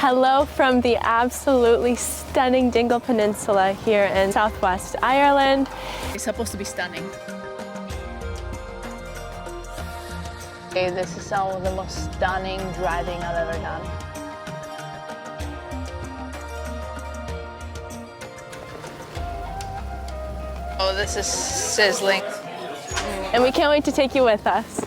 Hello from the absolutely stunning Dingle Peninsula here in Southwest Ireland. It's supposed to be stunning. Okay, this is some of the most stunning driving I've ever done. Oh, this is sizzling. And we can't wait to take you with us.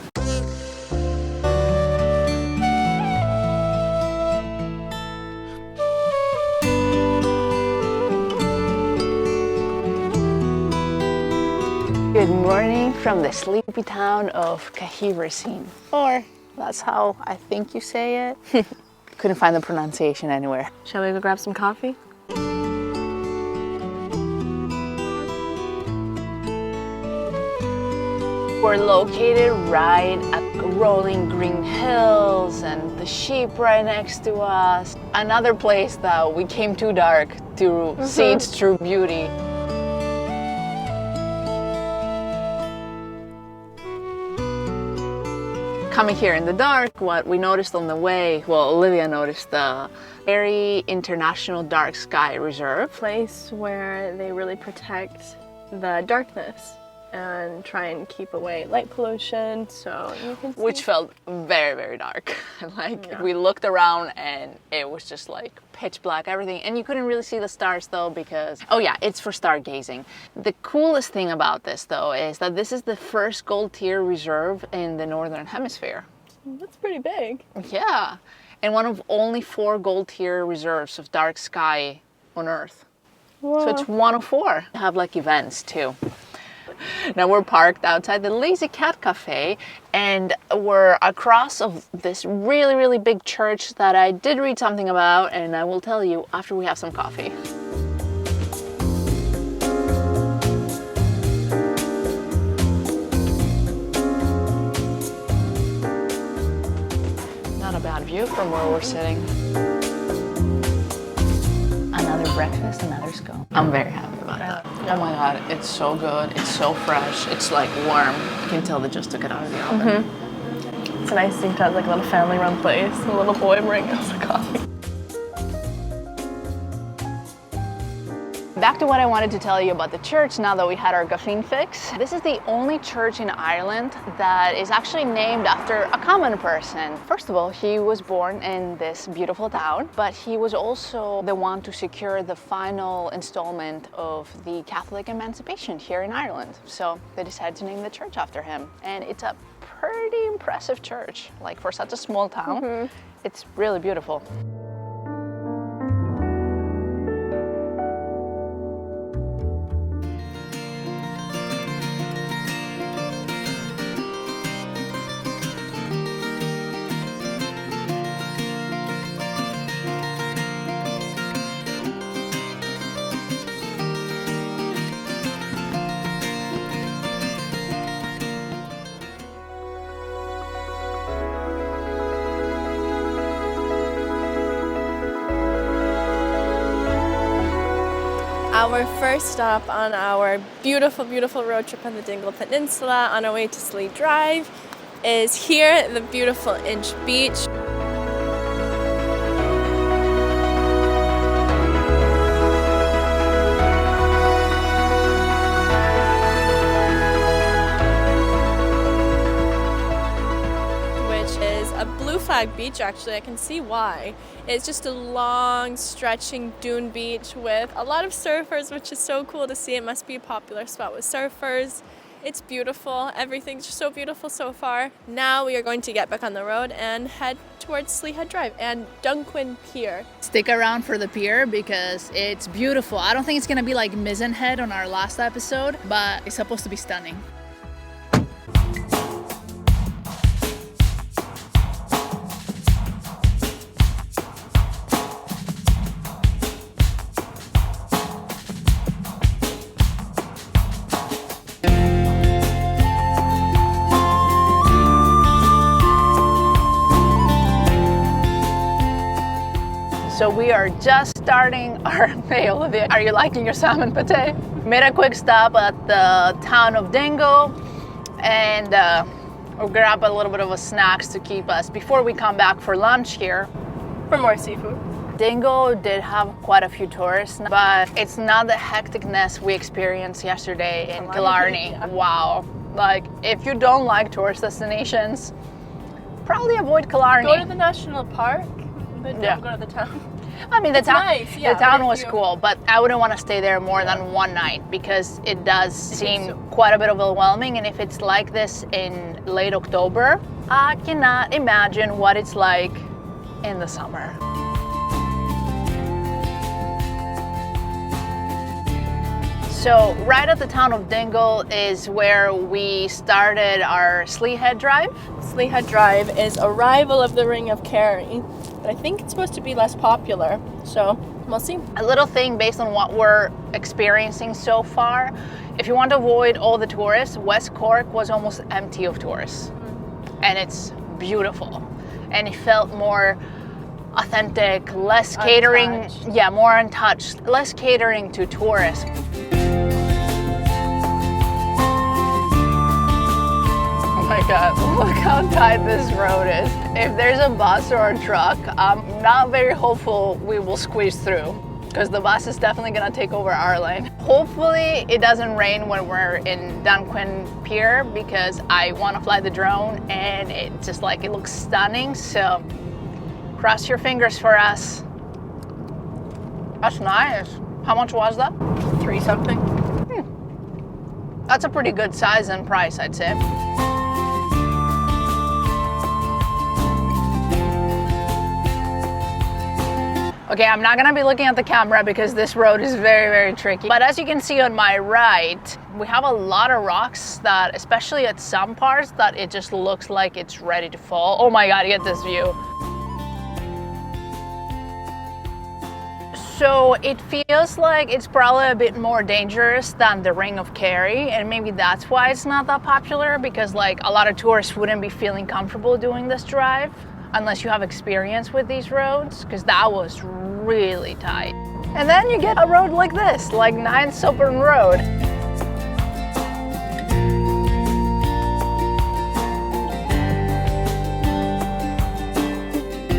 Good morning from the sleepy town of Cahersiveen, or that's how I think you say it. Couldn't find the pronunciation anywhere. Shall we go grab some coffee? We're located right at rolling green hills and the sheep right next to us. Another place that we came too dark to see its true beauty. Coming here in the dark, what we noticed on the way, well, Olivia noticed the Kerry International Dark Sky Reserve. Place where they really protect the darkness and try and keep away light pollution, so you can see. Which felt very, very dark. We looked around and it was just like pitch black, everything. And you couldn't really see the stars though because, oh yeah, it's for stargazing. The coolest thing about this though is that this is the first gold tier reserve in the Northern Hemisphere. That's pretty big. Yeah, and one of only 4 gold tier reserves of dark sky on Earth. Whoa. So it's one of 4. They have like events too. Now we're parked outside the Lazy Cat Cafe and we're across of this really, really big church that I did read something about, and I will tell you after we have some coffee. Not a bad view from where we're sitting. Another breakfast, another scone. I'm very happy about that. Oh my god, it's so good. It's so fresh. It's like warm. You can tell they just took it out of the oven. It's a nice thing to have like a little family-run place. A little boy bringing us a coffee. Back to what I wanted to tell you about the church now that we had our caffeine fix. This is the only church in Ireland that is actually named after a common person. First of all, he was born in this beautiful town, but he was also the one to secure the final installment of the Catholic emancipation here in Ireland. So they decided to name the church after him. And it's a pretty impressive church. Like for such a small town, it's really beautiful. Our first stop on our beautiful, beautiful road trip on the Dingle Peninsula on our way to Slea Drive is here at the beautiful Inch Beach. Blue flag beach, actually. I can see why. It's just a long stretching dune beach with a lot of surfers, which is so cool to see. It must be a popular spot with surfers. It's beautiful. Everything's so beautiful so far. Now we are going to get back on the road and head towards Slea Head Drive and Dunquin Pier. Stick around for the pier because it's beautiful. I don't think it's gonna be like Mizzen Head on our last episode, but it's supposed to be stunning. So we are just starting our, hey Olivia, are you liking your salmon pate? Made a quick stop at the town of Dingle and we'll grab a little bit of a snacks to keep us before we come back for lunch here. For more seafood. Dingle did have quite a few tourists, but it's not the hecticness we experienced yesterday in Killarney. Yeah. Wow. Like, if you don't like tourist destinations, probably avoid Killarney. Go to the national park, but Yeah. don't go to the town. I mean, the town, nice, yeah, the town but if was you- cool, but I wouldn't want to stay there more than one night because it does seem quite a bit overwhelming. And if it's like this in late October, I cannot imagine what it's like in the summer. So right at the town of Dingle is where we started our Slea Head Drive. Slea Head Drive is a rival of the Ring of Kerry, but I think it's supposed to be less popular, so we'll see. A little thing based on what we're experiencing so far, if you want to avoid all the tourists, West Cork was almost empty of tourists. And it's beautiful. And it felt more authentic, less catering, Untouched. yeah, more untouched, less catering to tourists. Oh my God, look how tight this road is. If there's a bus or a truck, I'm not very hopeful we will squeeze through because the bus is definitely gonna take over our lane. Hopefully it doesn't rain when we're in Dunquin Pier because I wanna fly the drone and it just like, it looks stunning. So cross your fingers for us. That's nice. How much was that? 3 something. That's a pretty good size and price, I'd say. Okay, I'm not gonna be looking at the camera because this road is very, very tricky. But as you can see on my right, we have a lot of rocks that, especially at some parts, that it just looks like it's ready to fall. Oh my God, get this view. So it feels like it's probably a bit more dangerous than the Ring of Kerry, and maybe that's why it's not that popular, because like a lot of tourists wouldn't be feeling comfortable doing this drive unless you have experience with these roads, because that was really tight. And then you get a road like this, like 9 Sopron Road.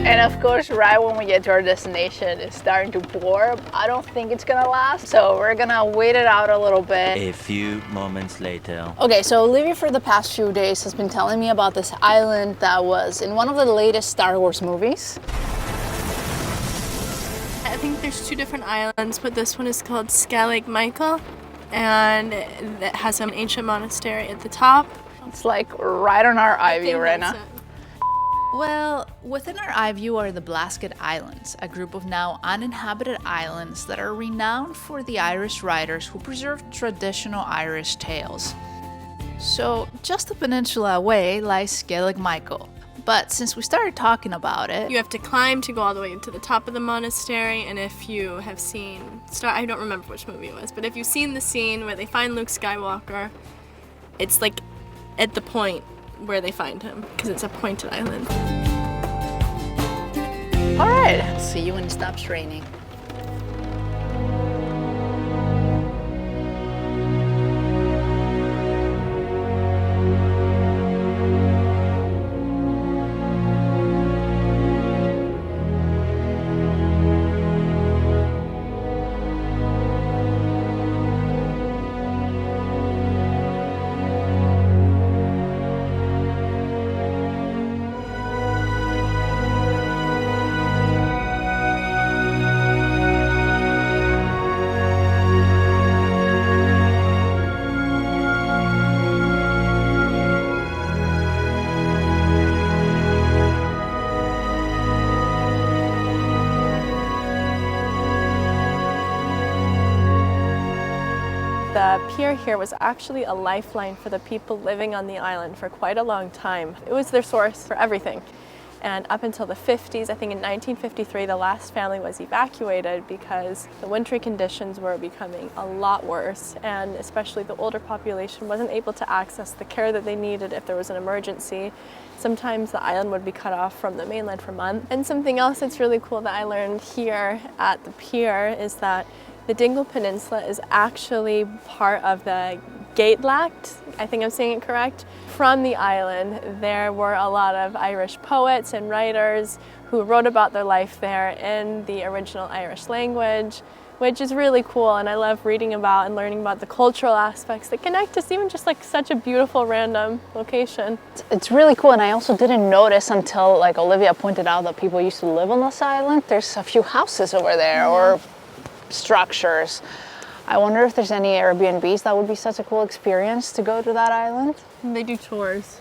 And of course, right when we get to our destination, it's starting to pour. I don't think it's gonna last, so we're gonna wait it out a little bit. A few moments later. Okay, so Olivia for the past few days has been telling me about this island that was in one of the latest Star Wars movies. I think there's 2 different islands, but this one is called Scalig Michael, and it has an ancient monastery at the top. It's like right on our eye view right now. That's it. Well, within our eye view are the Blasket Islands, a group of now uninhabited islands that are renowned for the Irish writers who preserved traditional Irish tales. So, just a peninsula away lies Scalig Michael. But since we started talking about it, You have to climb to go all the way to the top of the monastery, and if you have seen I don't remember which movie it was, but if you've seen the scene where they find Luke Skywalker, it's like at the point where they find him, because it's a pointed island. All right. see you when it stops raining. The pier here was actually a lifeline for the people living on the island for quite a long time. It was their source for everything. And up until the 50s, I think in 1953, the last family was evacuated because the wintry conditions were becoming a lot worse, and especially the older population wasn't able to access the care that they needed if there was an emergency. Sometimes the island would be cut off from the mainland for months. And something else that's really cool that I learned here at the pier is that the Dingle Peninsula is actually part of the Gaeltacht, I think I'm saying it correct, from the island. There were a lot of Irish poets and writers who wrote about their life there in the original Irish language, which is really cool, and I love reading about and learning about the cultural aspects that connect us, even just like such a beautiful random location. It's really cool, and I also didn't notice until like Olivia pointed out that people used to live on this island. There's a few houses over there or structures. I wonder if there's any Airbnbs. That would be such a cool experience to go to that island. And they do tours.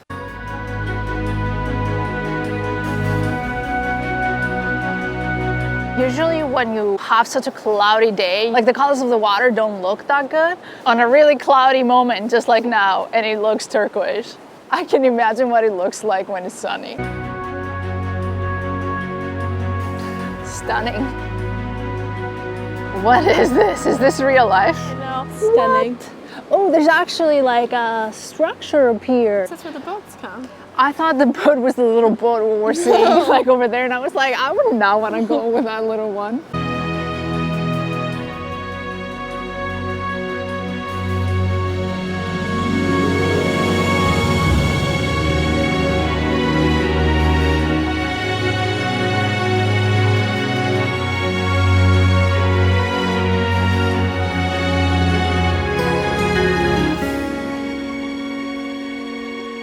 Usually when you have such a cloudy day, like the colors of the water don't look that good. On a really cloudy moment, just like now, and it looks turquoise. I can imagine what it looks like when it's sunny. Stunning. What is this? Is this real life? I know, stunning. What? Oh, there's actually like a structure up here. That's where the boats come. I thought the boat was the little boat we were seeing like over there, and I was like, I would not want to go with that little one.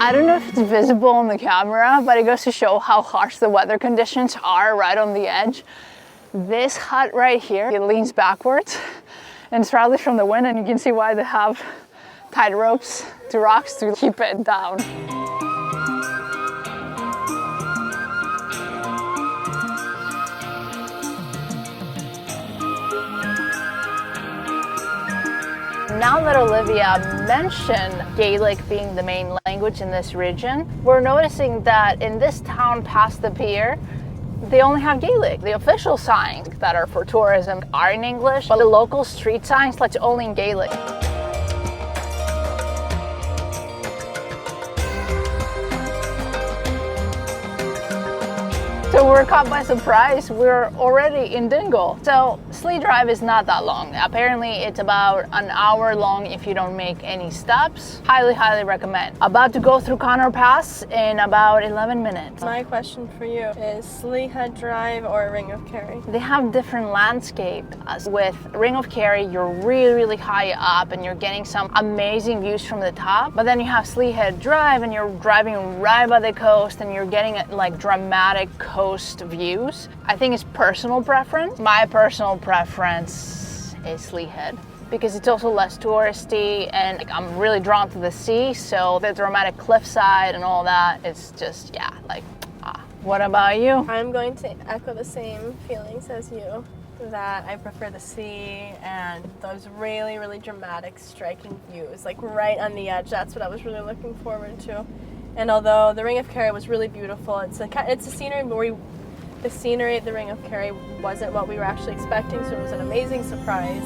I don't know if it's visible on the camera, but it goes to show how harsh the weather conditions are right on the edge. This hut right here, it leans backwards, and it's probably from the wind, and you can see why they have tied ropes to rocks to keep it down. Now that Olivia mentioned Gaelic being the main language in this region, we're noticing that in this town past the pier, they only have Gaelic. The official signs that are for tourism are in English, but the local street signs like only in Gaelic. So we're caught by surprise. We're already in Dingle. So Slea Drive is not that long. Apparently it's about an hour long if you don't make any stops. Highly, highly recommend. About to go through Conor Pass in about 11 minutes. My question for you is Slea Head Drive or Ring of Kerry? They have different landscape. As with Ring of Kerry, you're really, really high up and you're getting some amazing views from the top. But then you have Slea Head Drive and you're driving right by the coast and you're getting like dramatic coast views. I think it's personal preference. My personal preference is Slea Head because it's also less touristy and like, I'm really drawn to the sea, so the dramatic cliffside and all that, it's just, yeah, like, What about you? I'm going to echo the same feelings as you, that I prefer the sea and those really, really dramatic, striking views, like right on the edge. That's what I was really looking forward to. And although the Ring of Kerry was really beautiful, it's a scenery where the scenery at the Ring of Kerry wasn't what we were actually expecting, so it was an amazing surprise.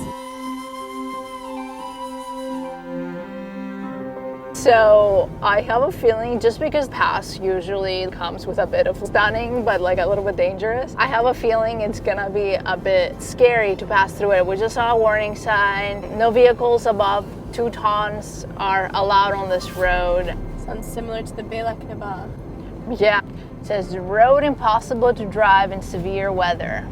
So I have a feeling, just because pass usually comes with a bit of stunning but like a little bit dangerous, I have a feeling it's gonna be a bit scary to pass through it. We just saw a warning sign. No vehicles above 2 tons are allowed on this road. Sounds similar to the Bela Kebab. Yeah, it says road impossible to drive in severe weather.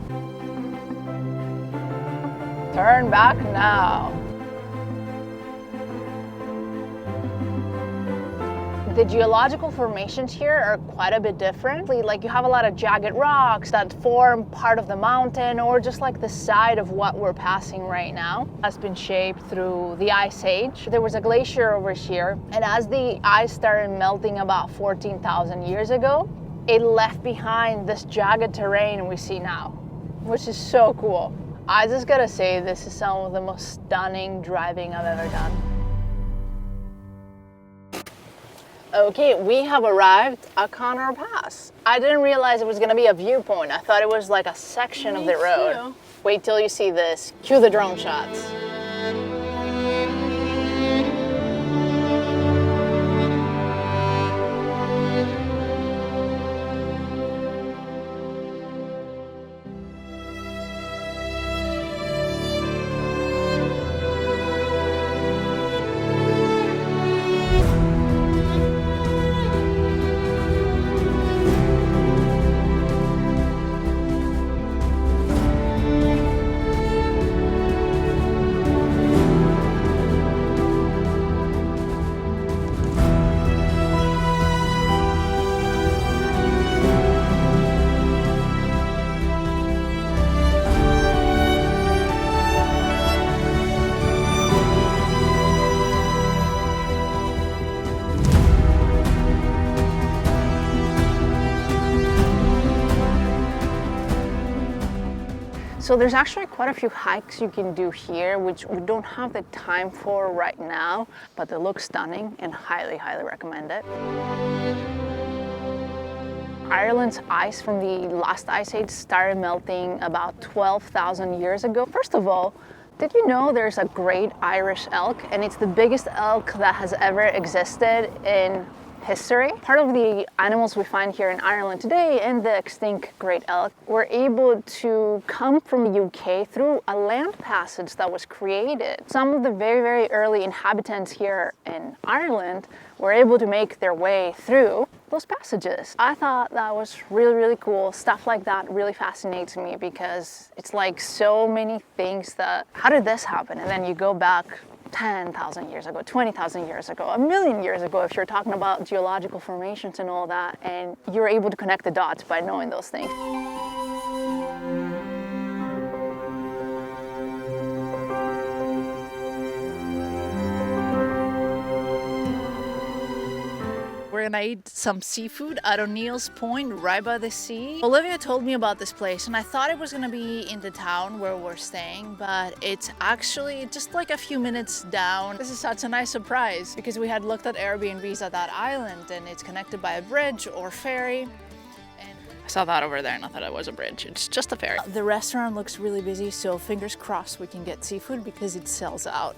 Turn back now. The geological formations here are quite a bit different. Like you have a lot of jagged rocks that form part of the mountain or just like the side of what we're passing right now. Has been shaped through the Ice Age. There was a glacier over here, and as the ice started melting about 14,000 years ago, it left behind this jagged terrain we see now, which is so cool. I just gotta say, this is some of the most stunning driving I've ever done. Okay, we have arrived at Conor Pass. I didn't realize it was gonna be a viewpoint. I thought it was like a section of the road. Too. Wait till you see this. Cue the drone shots. So there's actually quite a few hikes you can do here, which we don't have the time for right now, but they look stunning and highly, highly recommend it. Ireland's ice from the last ice age started melting about 12,000 years ago. First of all, did you know there's a great Irish elk, and it's the biggest elk that has ever existed in history? Part of the animals we find here in Ireland today and the extinct great elk were able to come from the UK through a land passage that was created. Some of the very, very early inhabitants here in Ireland were able to make their way through those passages. I thought that was really, really cool. Stuff like that really fascinates me because it's like so many things that, how did this happen? And then you go back 10,000 years ago, 20,000 years ago, a million years ago, if you're talking about geological formations and all that, and you're able to connect the dots by knowing those things. We're gonna eat some seafood at O'Neill's Point, right by the sea. Olivia told me about this place and I thought it was gonna be in the town where we're staying, but it's actually just like a few minutes down. This is such a nice surprise because we had looked at Airbnbs at that island and it's connected by a bridge or ferry. And I saw that over there and I thought it was a bridge. It's just a ferry. The restaurant looks really busy, so fingers crossed we can get seafood because it sells out.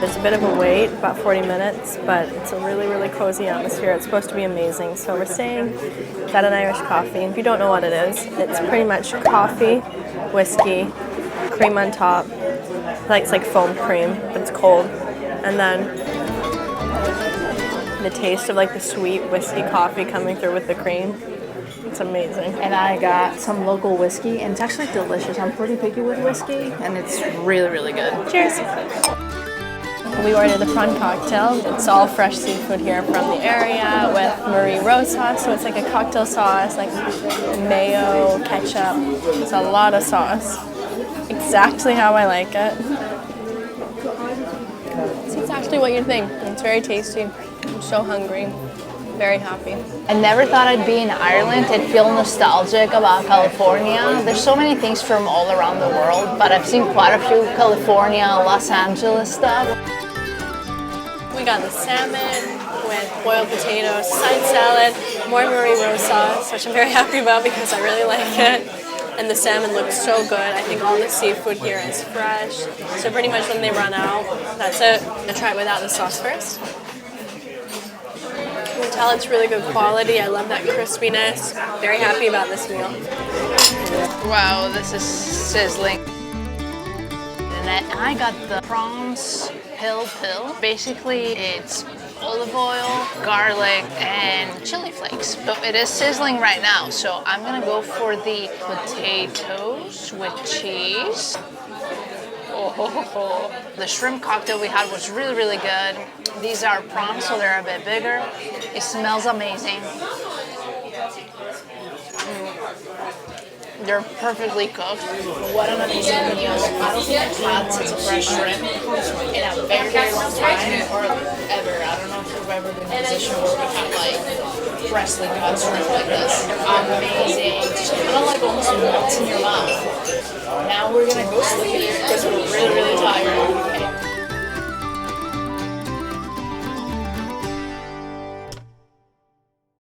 There's a bit of a wait, about 40 minutes, but it's a really, really cozy atmosphere. It's supposed to be amazing. So we're staying at an Irish coffee. If you don't know what it is, it's pretty much coffee, whiskey, cream on top. It's like foam cream, but it's cold. And then the taste of like the sweet whiskey coffee coming through with the cream. It's amazing. And I got some local whiskey and it's actually delicious. I'm pretty picky with whiskey and it's really, really good. Cheers. We ordered the prawn cocktail. It's all fresh seafood here from the area with Marie rose sauce. So it's like a cocktail sauce, like mayo, ketchup. It's a lot of sauce. Exactly how I like it. It's exactly what you'd think. It's very tasty. I'm so hungry. Very happy. I never thought I'd be in Ireland and feel nostalgic about California. There's so many things from all around the world, but I've seen quite a few California, Los Angeles stuff. We got the salmon with boiled potatoes, side salad, more Marie rose sauce, which I'm very happy about because I really like it. And the salmon looks so good. I think all the seafood here is fresh. So pretty much when they run out, that's it. I'm gonna try it without the sauce first. You can tell it's really good quality. I love that crispiness. Very happy about this meal. Wow, this is sizzling. And I got the prawns pill. Basically, it's olive oil, garlic, and chili flakes. But it is sizzling right now, so I'm gonna go for the potatoes with cheese. Oh, the shrimp cocktail we had was really, really good. These are prawns, so they're a bit bigger. It smells amazing. They're perfectly cooked. What an amazing meal. I don't think I've had such a fresh shrimp in a very, very long time or ever. I don't know if we've ever been in a position where we have like freshly cut shrimp like this. Amazing. Just kind of like almost melts in your mouth. Now we're gonna go sleep because we're really, really tired.